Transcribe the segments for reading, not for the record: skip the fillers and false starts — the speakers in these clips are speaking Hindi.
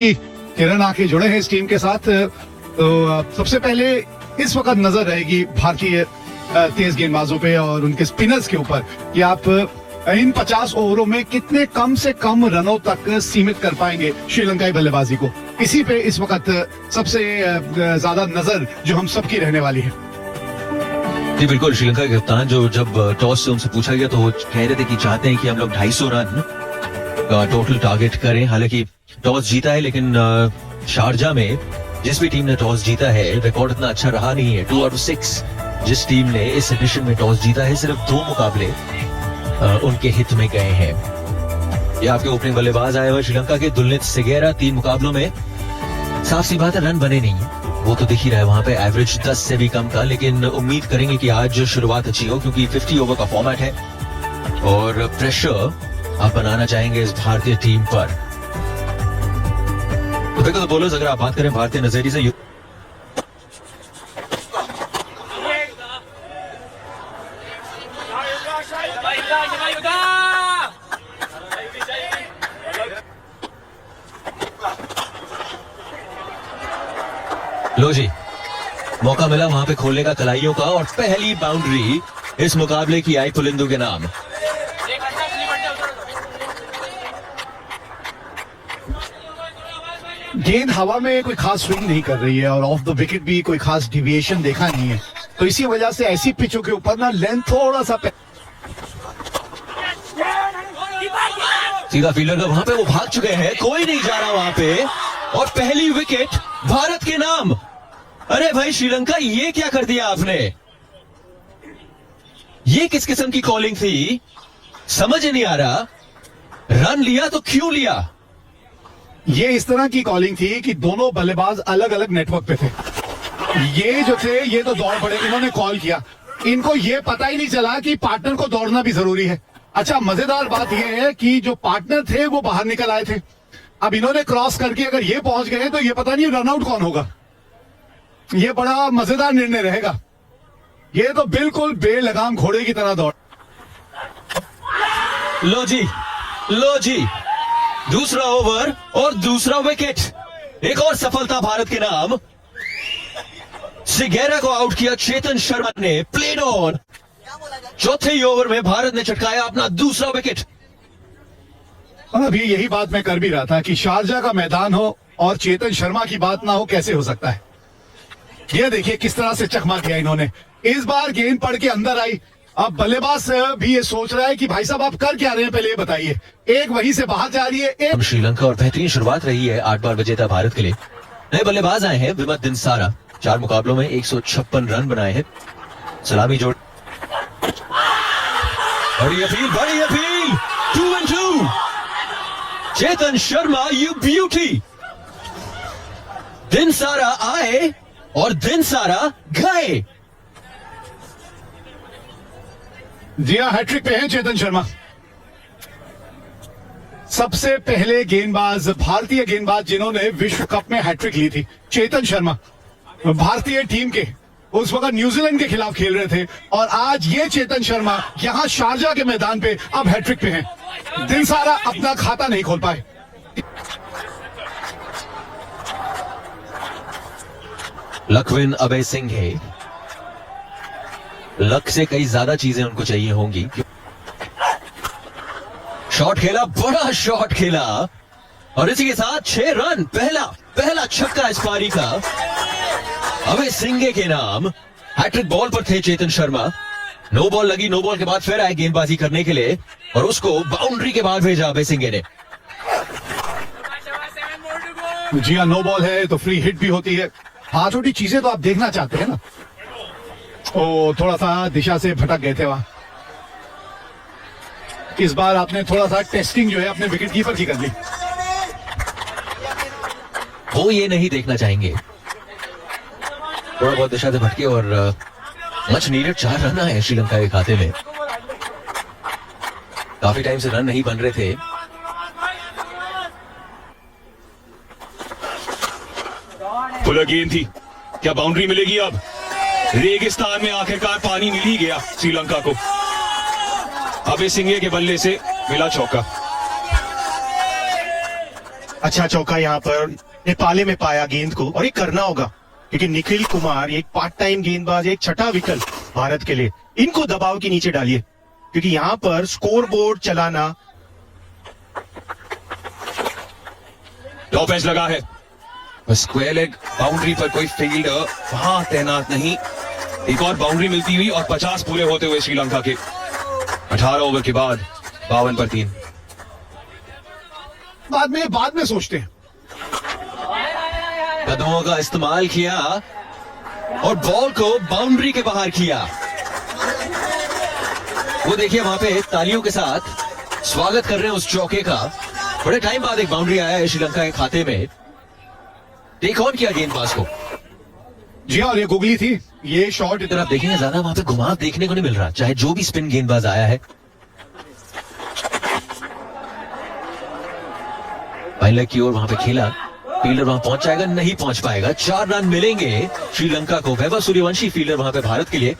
किरण आके जुड़े हैं इस टीम के साथ। तो सबसे पहले इस वक्त नजर रहेगी भारतीय तेज गेंदबाजों पे और उनके स्पिनर्स के ऊपर कि आप इन 50 ओवरों में कितने कम से कम रनों तक सीमित कर पाएंगे श्रीलंकाई बल्लेबाजी को। इसी पे इस वक्त सबसे ज्यादा नजर जो हम सबकी रहने वाली है। जी बिल्कुल, श्रीलंका के कप्तान जो जब टॉस से उनसे पूछा गया तो वो कह रहे थे कि चाहते हैं कि हम लोग 250 रन टोटल टारगेट करें। हालांकि टॉस जीता है लेकिन शारजा में जिस भी टीम ने टॉस जीता है रिकॉर्ड इतना अच्छा रहा नहीं है। 2 आउट ऑफ 6 जिस टीम ने इस एडिशन में टॉस जीता है सिर्फ 2 मुकाबले उनके हित में गए हैं। ये आपके ओपनिंग बल्लेबाज आए हुए श्रीलंका के दुलनित सेगेरा 3 मुकाबलों में साफ सी बात है रन बने नहीं है, वो तो दिख ही रहा है वहां पे एवरेज 10 से भी कम का। लेकिन उम्मीद करेंगे कि आज शुरुआत अच्छी हो क्योंकि 50 ओवर का फॉर्मेट है और प्रेशर आप बनाना चाहेंगे इस भारतीय टीम पर। तो देखो तो बोलो, अगर आप बात करें भारतीय नजरिए से लो जी, मौका मिला वहां पे खोलने का कलाइयों का और पहली बाउंड्री इस मुकाबले की आई पुलिंदू के नाम। गेंद हवा में कोई खास स्विंग नहीं कर रही है और ऑफ द विकेट भी कोई खास डिविएशन देखा नहीं है, तो इसी वजह से ऐसी पिचों के ऊपर ना लेंथ थोड़ा सा सीधा फील्डर का वहां पे वो भाग चुके हैं, कोई नहीं जा रहा वहां पे और पहली विकेट भारत के नाम। अरे भाई श्रीलंका, ये क्या कर दिया आपने? ये किस किस्म की कॉलिंग थी समझ नहीं आ रहा। रन लिया तो क्यों लिया? ये इस तरह की कॉलिंग थी कि दोनों बल्लेबाज अलग अलग नेटवर्क पे थे। ये जो थे ये तो दौड़ पड़े, इन्होंने कॉल किया, इनको ये पता ही नहीं चला कि पार्टनर को दौड़ना भी जरूरी है। अच्छा, मजेदार बात यह है कि जो पार्टनर थे वो बाहर निकल आए थे। अब इन्होंने क्रॉस करके अगर ये पहुंच गए तो ये पता नहीं रन आउट कौन होगा। ये बड़ा मजेदार निर्णय रहेगा। ये तो बिल्कुल बेलगाम घोड़े की तरह दौड़। लो जी, दूसरा ओवर और दूसरा विकेट, एक और सफलता भारत के नाम। सेगेरा को आउट किया चेतन शर्मा ने, प्लेड ऑन। चौथे ही ओवर में भारत ने चटकाया अपना दूसरा विकेट। अभी यही बात मैं कर भी रहा था कि शारजा का मैदान हो और चेतन शर्मा की बात ना हो, कैसे हो सकता है। ये देखिए किस तरह से चकमा किया इन्होंने। इस बार गेंद पड़ के अंदर आई। अब बल्लेबाज भी ये सोच रहा है कि भाई साहब आप कर क्या रहे हैं, पहले ये बताइए। एक वहीं से बाहर जा रही है, एक श्रीलंका और बेहतरीन शुरुआत रही है 8 बार विजेता भारत के लिए। नए बल्लेबाज आए हैं विमत दिनसारा, 4 मुकाबलों में 156 रन बनाए हैं। सलामी जोड़, बड़ी appeal 2 and 2। Chetan Sharma you beauty. दिनसारा आए और दिनसारा गए। जी हाँ, हैट्रिक पे हैं चेतन शर्मा। सबसे पहले गेंदबाज, भारतीय गेंदबाज जिन्होंने विश्व कप में हैट्रिक ली थी, चेतन शर्मा भारतीय टीम के उस वक्त न्यूजीलैंड के खिलाफ खेल रहे थे और आज ये चेतन शर्मा यहां शारजा के मैदान पे अब हैट्रिक पे हैं। दिनसारा अपना खाता नहीं खोल पाए। लखविन अभय सिंह है, लक से कई ज्यादा चीजें उनको चाहिए होंगी। शॉट खेला, बड़ा शॉट खेला और इसी के साथ 6 रन। पहला छक्का इस पारी का अभय सिंह के नाम। हैट्रिक बॉल पर थे चेतन शर्मा। नो बॉल लगी, नो बॉल के बाद फिर आए गेंदबाजी करने के लिए और उसको बाउंड्री के बाद भेजा अभय सिंह ने। जी हाँ, नो बॉल है तो फ्री हिट भी होती है। हाँ, छोटी चीजें तो आप देखना चाहते हैं ना। ओ, थोड़ा सा दिशा से भटक गए थे वहां। इस बार आपने थोड़ा सा टेस्टिंग जो है अपने विकेट कीपर की कर ली। वो ये नहीं देखना चाहेंगे, थोड़ा बहुत दिशा से भटके और मच नीडेड 4 रन आए श्रीलंका के खाते में। काफी टाइम से रन नहीं बन रहे थे। खुला गेंद थी, क्या बाउंड्री मिलेगी? अब रेगिस्तान में आखिरकार पानी मिल ही गया श्रीलंका को। अभय सिंह के बल्ले से मिला चौका। अच्छा चौका यहाँ पर नेपाले में पाया गेंद को, और ये करना होगा क्योंकि निखिल कुमार एक पार्ट टाइम गेंदबाज, एक छठा विकल्प भारत के लिए। इनको दबाव के नीचे डालिए क्योंकि यहाँ पर स्कोर बोर्ड चलाना। टॉप एज लगा है, स्क्वायर लेग बाउंड्री पर कोई फील्डर वहां तैनात नहीं। एक और बाउंड्री मिलती हुई और 50 पूरे होते हुए श्रीलंका के 18 ओवर के बाद 52 पर 3। बाद में सोचते हैं। कदमों का इस्तेमाल किया और बॉल को बाउंड्री के बाहर किया। वो देखिए वहां पे तालियों के साथ स्वागत कर रहे हैं उस चौके का। बड़े टाइम बाद एक बाउंड्री आया है श्रीलंका के खाते में। टेक ऑन किया गेंदबाज को। जी हाँ, और ये गुगली थी। ये शॉट इधर आप देखेंगे ज्यादा वहां पे घुमाव देखने को नहीं मिल रहा, चाहे जो भी स्पिन गेंदबाज आया है। पहले की ओर वहां पे खेला, फील्डर वहां पहुंच जाएगा, नहीं पहुंच पाएगा। 4 रन मिलेंगे श्रीलंका को। वैभव सूर्यवंशी फील्डर वहां पे भारत के लिए।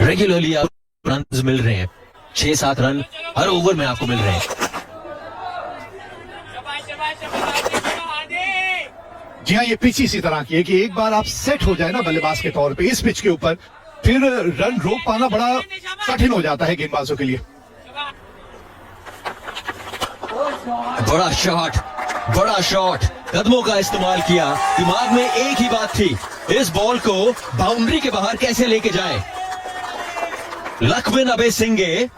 रेगुलरली आपको रन मिल रहे हैं, 6-7 रन हर ओवर में आपको मिल रहे हैं। जी हाँ, ये पिच इसी तरह की है कि एक बार आप सेट हो जाए ना बल्लेबाज के तौर पे इस पिच के ऊपर, फिर रन रोक पाना बड़ा कठिन हो जाता है गेंदबाजों के लिए। बड़ा शॉट, कदमों का इस्तेमाल किया। दिमाग में एक ही बात थी, इस बॉल को बाउंड्री के बाहर कैसे लेके जाए। लखविन अबेसिंगे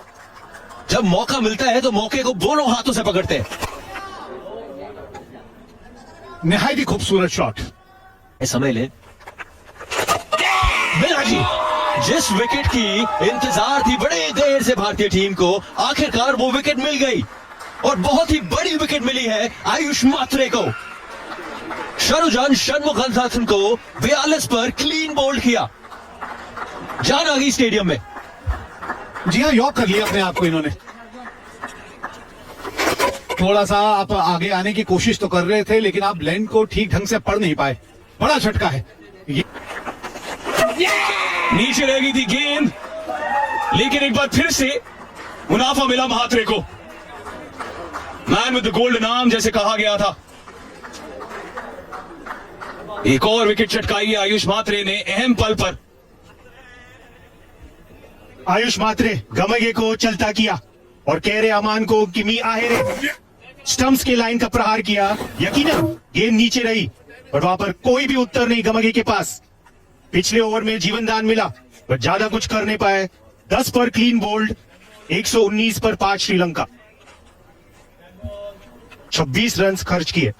जब मौका मिलता है तो मौके को दोनों हाथों से पकड़ते हैं। निहायत ही खूबसूरत शॉट। समय ले मिला जी, जिस विकेट की इंतजार थी बड़े देर से भारतीय टीम को, आखिरकार वो विकेट मिल गई और बहुत ही बड़ी विकेट मिली है आयुष मात्रे को। शरुजान षणमुगनाथन को 42 पर क्लीन बोल्ड किया। जान आ गई स्टेडियम में। जी हाँ, यॉक कर लिया अपने आप को इन्होंने। थोड़ा सा आप आगे आने की कोशिश तो कर रहे थे, लेकिन आप लेंथ को ठीक ढंग से पढ़ नहीं पाए। बड़ा झटका है ये। नीचे रह गई थी गेंद, लेकिन एक बार फिर से मुनाफा मिला महात्रे को। Man with the golden arm जैसे कहा गया था। एक और विकेट चटकाई है आयुष मात्रे ने अहम पल पर। आयुष मात्रे गमगे को चलता किया और कहरे अमान को किमी आहेरे स्टंप्स के लाइन का प्रहार किया। यकीनन गेंद नीचे रही और वहां पर कोई भी उत्तर नहीं गमगे के पास। पिछले ओवर में जीवनदान मिला पर ज्यादा कुछ कर नहीं पाए। 10 पर क्लीन बोल्ड, 119 पर 5 श्रीलंका। 26 रन खर्च किए।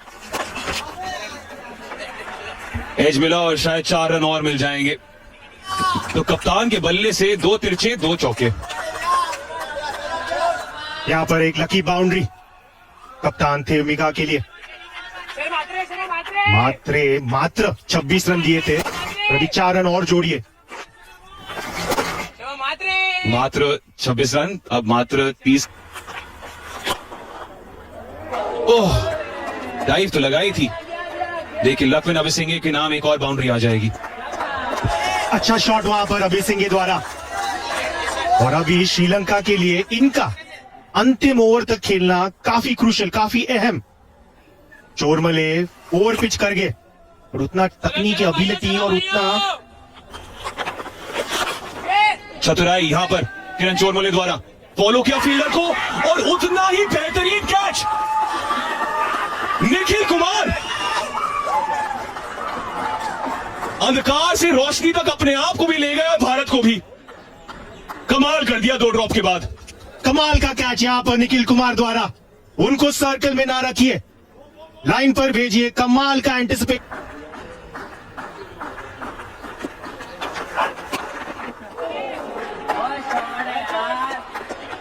एज मिला और शायद 4 रन और मिल जाएंगे। तो कप्तान के बल्ले से 2 तिरछे 2 चौके। यहां पर एक लकी बाउंड्री कप्तान थे मिगा के लिए। मात्र 26 रन दिए थे, अभी 4 रन और जोड़िए। मात्र 26 रन, अब मात्र 30। ओह, डाइव तो लगाई थी, लेकिन लखविन अबेसिंगे के नाम एक और बाउंड्री आ जाएगी। अच्छा शॉट वहां पर अबेसिंगे द्वारा। और अभी श्रीलंका के लिए इनका अंतिम ओवर तक खेलना काफी क्रूशियल, काफी अहम। चोरमले ओवर पिच कर गए और उतना तकनीकी अभिलती और उतना चतुराई यहां पर किरण चोरमले द्वारा फॉलो किया फील्डर को और उतना ही बेहतरीन कैच निखिल कुमार। अंधकार से रोशनी तक अपने आप को भी ले गया, भारत को भी। कमाल कर दिया 2 ड्रॉप के बाद। कमाल का कैच यहां पर निखिल कुमार द्वारा। उनको सर्कल में ना रखिए, लाइन पर भेजिए। कमाल का एंटिसिपेट।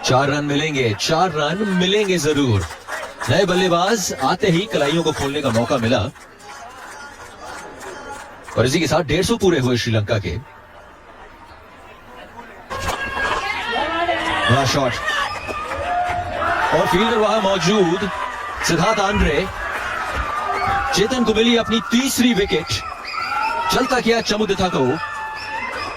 चार रन मिलेंगे जरूर। नए बल्लेबाज आते ही कलाइयों को खोलने का मौका मिला और इसी के साथ 150 पूरे हुए श्रीलंका के। बड़ा शॉट और फील्डर वहां मौजूद सिद्धार्थ आंद्रे। चेतन को मिली अपनी 3री विकेट। चलता किया चमुदिता को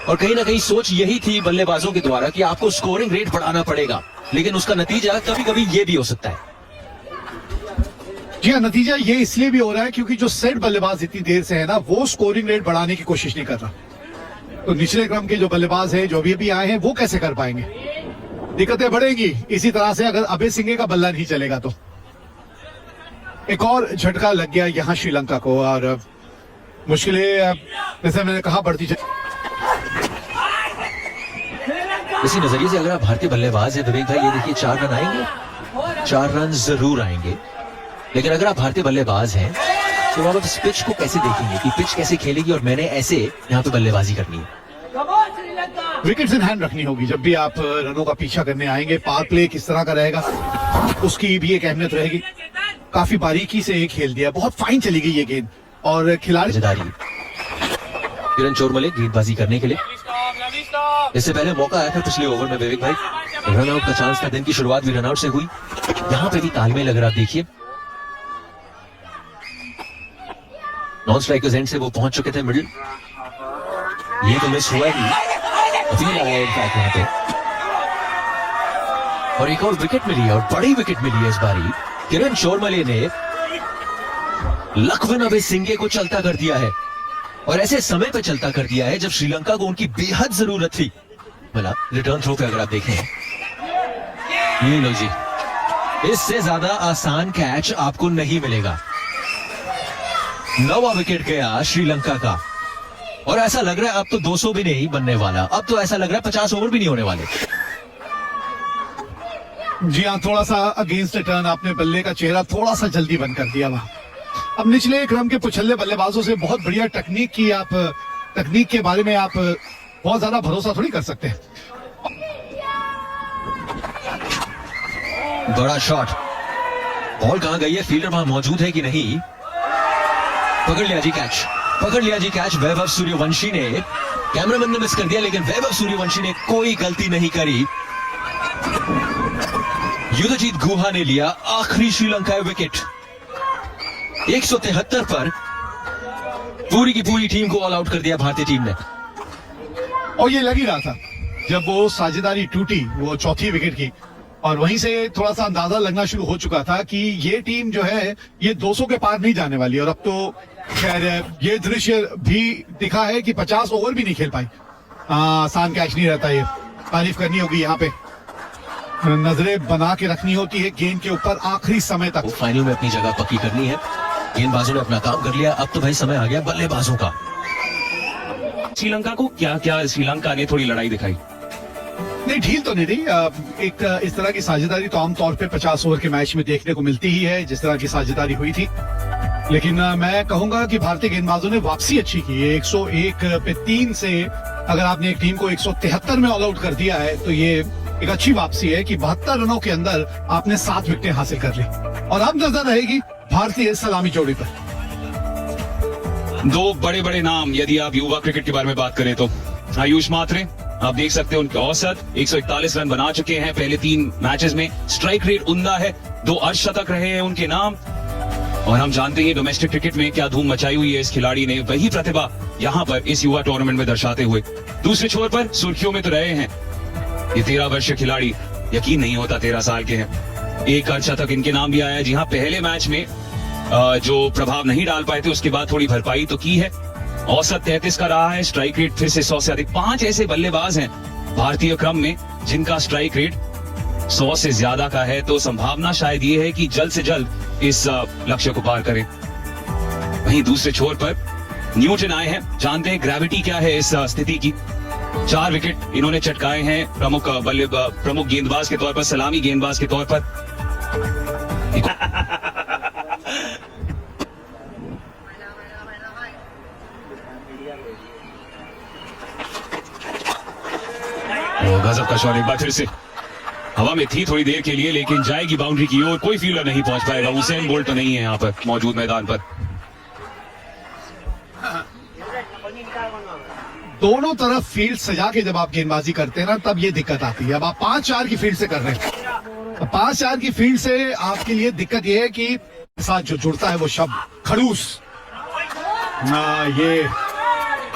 और कहीं ना कहीं सोच यही थी बल्लेबाजों के द्वारा कि आपको स्कोरिंग रेट बढ़ाना पड़ेगा, लेकिन उसका नतीजा कभी कभी यह भी हो सकता है। जी हाँ, नतीजा ये इसलिए भी हो रहा है क्योंकि जो सेट बल्लेबाज इतनी देर से है ना, वो स्कोरिंग रेट बढ़ाने की कोशिश नहीं कर रहा। तो निचले क्रम के जो बल्लेबाज हैं, जो अभी आए हैं, वो कैसे कर पाएंगे? दिक्कतें बढ़ेंगी इसी तरह से अगर अभय सिंह का बल्ला नहीं चलेगा तो। एक और झटका लग गया यहाँ श्रीलंका को और मुश्किलें जैसे मैंने कहा बढ़ती इसी नजरिए से अगर आप भारतीय बल्लेबाज हैं विवेक भाई, ये देखिए 4 रन आएंगे, 4 रन जरूर आएंगे। लेकिन अगर आप भारतीय बल्लेबाज हैं तो आप इस पिच को कैसे देखेंगे कि पिच कैसे खेलेगी और मैंने ऐसे यहाँ पे बल्लेबाजी करनी है। विकेट्स इन हैंड रखनी होगी जब भी आप रनों का पीछा करने आएंगे। पावर प्ले किस तरह का रहेगा उसकी भी एक अहमियत रहेगी। काफी बारीकी से ये खेल दिया, बहुत फाइन चली गई ये गेंद और खिलाड़ी किरण चोरमले गेंदबाजी करने के लिए। इससे पहले मौका आया था पिछले ओवर में विवेक भाई, रनआउट का चांस था, दिन की शुरुआत भी रनआउट से हुई। यहाँ पे भी तालमेल अगर आप देखिए, नॉन स्ट्राइकर्स एंड से वो पहुंच चुके थे मिडिल, ये तो मिस हुआ ही, फील आया इनफैक्ट यहाँ पे। और एक और विकेट मिली है और बड़ी विकेट मिली है इस बारी। किरण चोरमले ने लखविन अभय सिंह को चलता कर दिया है और ऐसे समय पे चलता कर दिया है जब श्रीलंका को उनकी बेहद जरूरत थी। मतलब रिटर्न थ्रो पे अगर आप देखें, ये लो जी, इससे ज्यादा आसान कैच आपको नहीं मिलेगा। 9वां विकेट गया श्रीलंका का और ऐसा लग रहा है अब तो 200 भी नहीं बनने वाला, अब तो ऐसा लग रहा है 50 ओवर भी नहीं होने वाले। जी हाँ, थोड़ा सा अगेंस्ट टर्न आपने बल्ले का चेहरा थोड़ा सा जल्दी बंद कर दिया वहां। अब निचले क्रम के पुछल्ले बल्लेबाजों से बहुत बढ़िया तकनीक के बारे में आप बहुत ज्यादा भरोसा थोड़ी कर सकते हैं। बड़ा शॉट, बॉल कहां गई है, फील्डर वहां मौजूद है कि नहीं। पकड़ लिया जी कैच, पकड़ लिया जी कैच। वैभव सूर्यवंशी ने, कैमरामैन ने मिस कर दिया लेकिन वैभव सूर्यवंशी ने कोई गलती नहीं करी। युद्धजीत गुहा ने लिया आखिरी श्रीलंका विकेट। 173 पर पूरी की पूरी टीम को ऑल आउट कर दिया भारतीय टीम ने। और ये लग ही रहा था जब वो साझेदारी टूटी, वो चौथी विकेट की, और वहीं से थोड़ा सा अंदाजा लगना शुरू हो चुका था कि ये टीम जो है ये 200 के पार नहीं जाने वाली। और अब तो खैर ये दृश्य भी दिखा है कि 50 ओवर भी नहीं खेल पाई। आसान कैच नहीं रहता, ये तारीफ करनी होगी। यहाँ पे नजरें बना के रखनी होती है गेंद के ऊपर आखिरी समय तक। फाइनल में अपनी जगह पक्की करनी है। गेंदबाजों ने अपना काम कर लिया, अब तो भाई समय आ गया बल्लेबाजों का। श्रीलंका को क्या श्रीलंका ने थोड़ी लड़ाई दिखाई, नहीं ढील तो नहीं दी। एक इस तरह की साझेदारी तो आमतौर पे 50 ओवर के मैच में देखने को मिलती ही है, जिस तरह की साझेदारी हुई थी। लेकिन मैं कहूंगा कि भारतीय गेंदबाजों ने वापसी अच्छी की है। 101 पे 3 से अगर आपने एक टीम को 173 में ऑल आउट कर दिया है तो ये एक अच्छी वापसी है कि 72 रनों के अंदर आपने 7 विकेटें हासिल कर ली। और अब नजर रहेगी भारतीय सलामी जोड़ी पर। दो बड़े बड़े नाम यदि आप युवा क्रिकेट के बारे में बात करें तो आयुष मात्रे, आप देख सकते हैं उनके औसत 141 रन बना चुके हैं पहले 3 मैचेस में। स्ट्राइक रेट उम्दा है, 2 अर्धशतक रहे हैं उनके नाम। और हम जानते हैं डोमेस्टिक क्रिकेट में क्या धूम मचाई हुई है इस खिलाड़ी ने, वही प्रतिभा यहाँ पर इस युवा टूर्नामेंट में दर्शाते हुए दूसरे छोर पर सुर्खियों में तो रहे हैं। ये 13 वर्षीय खिलाड़ी, यकीन नहीं होता 13 साल के हैं। 1 अर्धशतक इनके नाम भी आया, जी हाँ, पहले मैच में जो प्रभाव नहीं डाल पाए थे उसके बाद थोड़ी भरपाई तो की है। औसत 33 का रहा है, स्ट्राइक रेट फिर से 100 से अधिक। 5 ऐसे बल्लेबाज हैं भारतीय क्रम में जिनका स्ट्राइक रेट 100 से ज्यादा का है, तो संभावना शायद ये है कि जल्द से जल्द इस लक्ष्य को पार करें। वहीं दूसरे छोर पर न्यूटन आए हैं, जानते हैं ग्रेविटी क्या है इस स्थिति की। 4 विकेट इन्होंने चटकाए हैं प्रमुख गेंदबाज के तौर पर, सलामी गेंदबाज के तौर पर। गजब का शॉट, एक बार फिर से हवा में थी थोड़ी देर के लिए, लेकिन जाएगी बाउंड्री की ओर। कोई फील्डर नहीं पहुंच पाएगा। हुसैन बोल्ट तो नहीं है यहाँ पर मौजूद मैदान पर। दोनों तरफ फील्ड सजा के जब आप गेंदबाजी करते हैं ना, तब ये दिक्कत आती है। अब आप 5-4 की फील्ड से कर रहे हैं। 5-4 की फील्ड से आपके लिए दिक्कत ये है कि साथ जो जुड़ता है वो शब्द खड़ूस,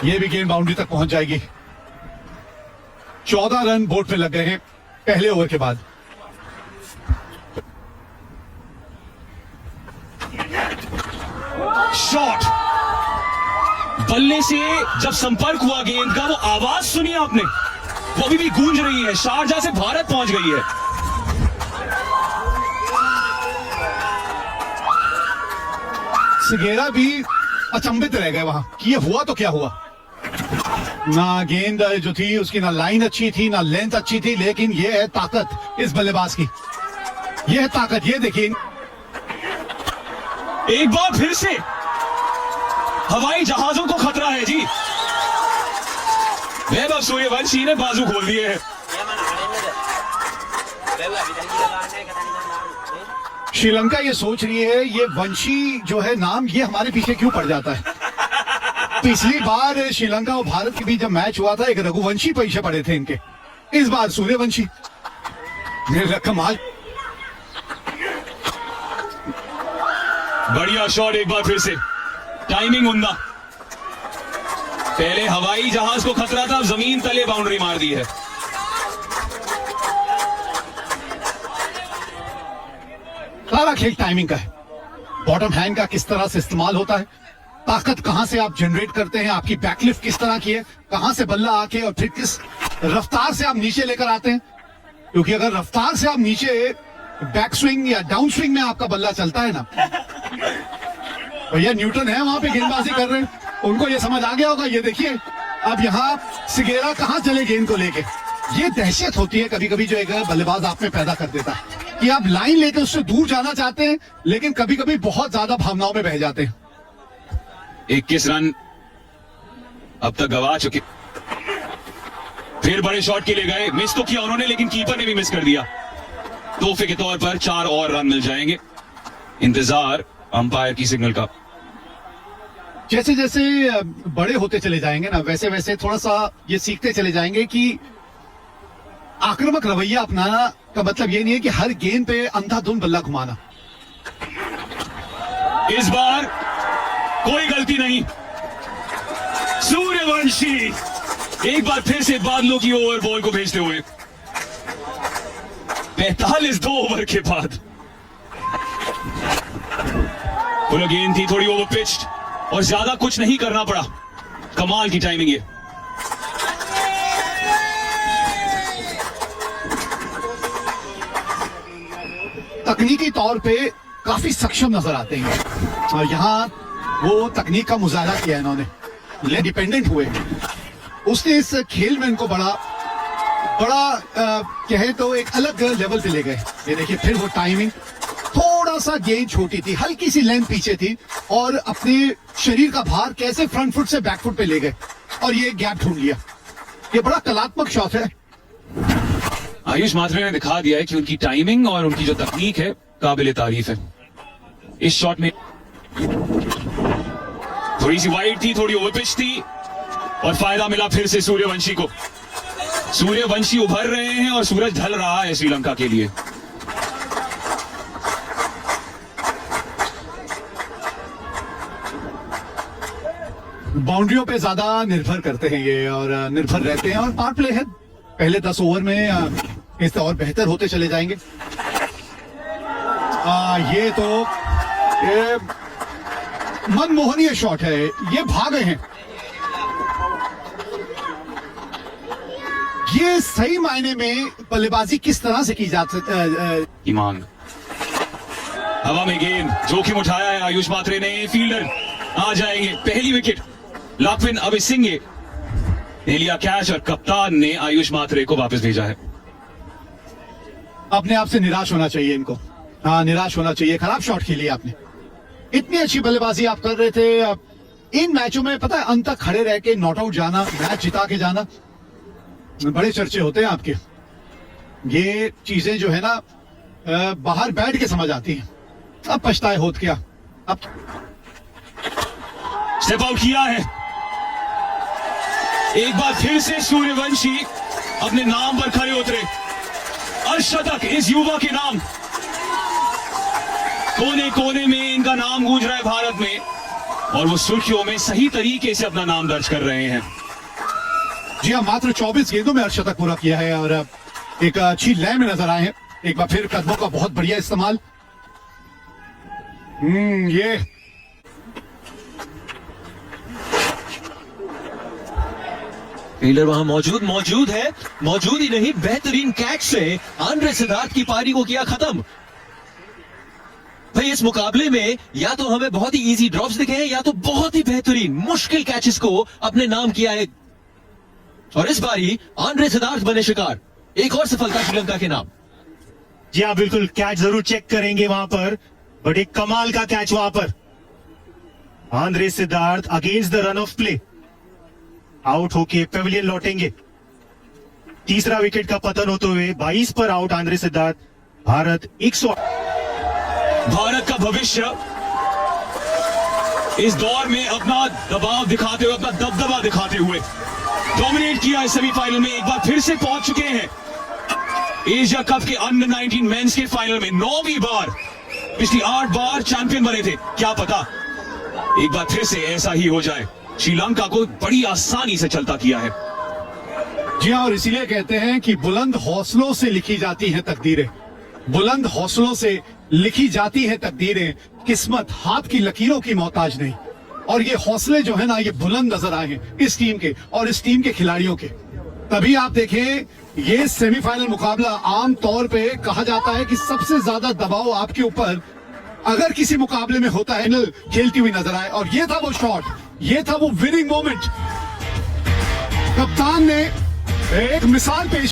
ये भी गेंद बाउंड्री तक पहुंच जाएगी। 14 रन बोर्ड पे लग गए हैं पहले ओवर के बाद। शॉट, बल्ले से जब संपर्क हुआ गेंद का, वो आवाज सुनी आपने, वो अभी भी गूंज रही है, शारजाह से भारत पहुंच गई है। सिगेरा भी अचंभित रह गए वहां कि ये हुआ तो क्या हुआ। ना गेंद जो थी उसकी ना लाइन अच्छी थी ना लेंथ अच्छी थी, लेकिन ये है ताकत इस बल्लेबाज की, ये है ताकत। ये देखिए, एक बार फिर से हवाई जहाजों को खतरा है जी। वैभव सूर्यवंशी ने बाजू खोल दिए हैं। श्रीलंका ये सोच रही है ये वंशी जो है नाम, ये हमारे पीछे क्यों पड़ जाता है। पिछली बार श्रीलंका और भारत के बीच जब मैच हुआ था, एक रघुवंशी पीछे पड़े थे इनके, इस बार सूर्यवंशी। कमाल, बढ़िया शॉट एक बार फिर से, टाइमिंग उम्दा। पहले हवाई जहाज को खतरा था, अब जमीन तले बाउंड्री मार दी है। सारा खेल टाइमिंग का है। बॉटम हैंड का किस तरह से इस्तेमाल होता है, ताकत कहां से आप जनरेट करते हैं, आपकी बैकलिफ्ट किस तरह की है, कहां से बल्ला आके और फिर किस रफ्तार से आप नीचे लेकर आते हैं। क्योंकि अगर रफ्तार से आप नीचे बैक स्विंग या डाउन स्विंग में आपका बल्ला चलता है ना, भैया न्यूटन है वहां पे गेंदबाजी कर रहे हैं, उनको ये समझ आ गया होगा। ये देखिए अब यहाँ सिगेरा कहां चले गेंद को लेके। ये दहशत होती है कभी कभी जो एक बल्लेबाज आप में पैदा कर देता है कि आप लाइन लेके उससे दूर जाना चाहते हैं, लेकिन कभी कभी बहुत ज्यादा भावनाओं में बह जाते हैं। 21 रन अब तक गवा चुके। फिर बड़े शॉट के लिए गए, मिस तो किया उन्होंने, लेकिन कीपर ने भी मिस कर दिया। तोहफे के तौर पर 4 और रन मिल जाएंगे। इंतजार अंपायर की सिग्नल का। जैसे जैसे बड़े होते चले जाएंगे ना, वैसे वैसे थोड़ा सा ये सीखते चले जाएंगे कि आक्रामक रवैया अपनाना का मतलब ये नहीं है कि हर गेंद पे अंधाधुंध बल्ला घुमाना। इस बार कोई गलती नहीं, सूर्यवंशी एक बार फिर से बादलों की ओवर बॉल को भेजते हुए 45 2 ओवर के बाद। पुनः गेंद थी थोड़ी ओवर पिच्ड और ज्यादा कुछ नहीं करना पड़ा। कमाल की टाइमिंग है। तकनीकी तौर पे काफी सक्षम नजर आते हैं और यहाँ वो तकनीक का मुजाहरा किया इन्होंने, डिपेंडेंट हुए। उसने इस खेल में इनको बड़ा कहे तो एक अलग लेवल पे ले गए। ये देखिए फिर वो टाइमिंग, थोड़ा सा गेंद छोटी थी, हल्की सी लेंथ पीछे थी और अपने शरीर का भार कैसे फ्रंट फुट से बैक फुट पे ले गए और ये गैप ढूंढ लिया। ये बड़ा कलात्मक शॉट है। आयुष मात्रे ने दिखा दिया है कि उनकी टाइमिंग और उनकी जो तकनीक है काबिले तारीफ है। इस शॉट में थोड़ी सी वाइड थी, थोड़ी ओवर पिच थी और फायदा मिला फिर से सूर्यवंशी को। सूर्यवंशी उभर रहे हैं और सूरज ढल रहा है श्रीलंका के लिए। बाउंड्रियों पे ज्यादा निर्भर करते हैं ये और निर्भर रहते हैं, और पावर प्ले है। पहले 10 ओवर में इससे और बेहतर होते चले जाएंगे। ये तो ये मनमोहनीय शॉट है, ये भाग गए हैं। ये सही मायने में बल्लेबाजी किस तरह से की जा सकती की मांग। हवा में गेंद, जोखिम उठाया है आयुष मात्रे ने। फील्डर आ जाएंगे। पहली विकेट लाखविन अभिसिंघे ने लिया कैच और कप्तान ने आयुष मात्रे को वापस भेजा है। अपने आप से निराश होना चाहिए इनको। हाँ, निराश होना चाहिए। खराब शॉट खेली आपने, इतनी अच्छी बल्लेबाजी आप कर रहे थे। इन मैचों में पता है अंत तक खड़े रह के नॉट आउट जाना, मैच जिता के जाना, बड़े चर्चे होते हैं आपके। ये चीजें जो है ना बाहर बैठ के समझ आती हैं। अब पछताए होत क्या। अब स्टेप आउट किया है। एक बार फिर से सूर्यवंशी अपने नाम पर खड़े उतरे। अर्धशतक इस युवा के नाम। कोने कोने में इनका नाम गूंज रहा है भारत में और वो सुर्खियों में सही तरीके से अपना नाम दर्ज कर रहे हैं। जी हाँ, मात्र 24 गेंदों में अर्धशतक पूरा किया है और एक अच्छी लय में नजर आए हैं। एक बार फिर कदमों का बहुत बढ़िया इस्तेमाल। ये फील्डर वहां मौजूद है, मौजूद ही नहीं, बेहतरीन कैच से आंद्रे सिद्धार्थ की पारी को किया खत्म। भाई इस मुकाबले में या तो हमें बहुत ही इजी ड्रॉप्स दिखे हैं या तो बहुत ही बेहतरीन मुश्किल कैचेस को अपने नाम किया है, और इस बारी आंद्रे सिद्धार्थ बने शिकार। एक और सफलता श्रीलंका के नाम। जी हाँ, बिल्कुल कैच जरूर चेक करेंगे वहां पर, बट एक कमाल का कैच वहां पर। Andre Siddharth against the run of play out होके पेविलियन लौटेंगे। तीसरा विकेट का पतन होते हुए 22 पर आउट आंद्रे सिद्धार्थ। भारत 108। भारत का भविष्य इस दौर में अपना दबाव दिखाते हुए, अपना दबदबा दिखाते हुए डोमिनेट किया है सेमीफाइनल में। एक बार फिर से पहुंच चुके हैं एशिया कप के अंडर 19 मेंस के फाइनल में। 9वीं बार, पिछली 8 बार चैंपियन बने थे। क्या पता एक बार फिर से ऐसा ही हो जाए। श्रीलंका को बड़ी आसानी से चलता किया है। जी हाँ, और इसीलिए कहते हैं कि बुलंद हौसलों से लिखी जाती हैं तकदीरें। बुलंद हौसलों से लिखी जाती हैं तकदीरें, किस्मत हाथ की लकीरों की मोहताज नहीं। और ये हौसले जो है ना, ये बुलंद नजर आए हैं इस टीम के और इस टीम के खिलाड़ियों के। तभी आप देखें, ये सेमीफाइनल मुकाबला आम तौर पे कहा जाता है कि सबसे ज्यादा दबाव आपके ऊपर अगर किसी मुकाबले में होता है, खेलती हुई नजर आए। और ये था वो शॉट, ये था वो विनिंग मोमेंट। कप्तान ने एक मिसाल पेश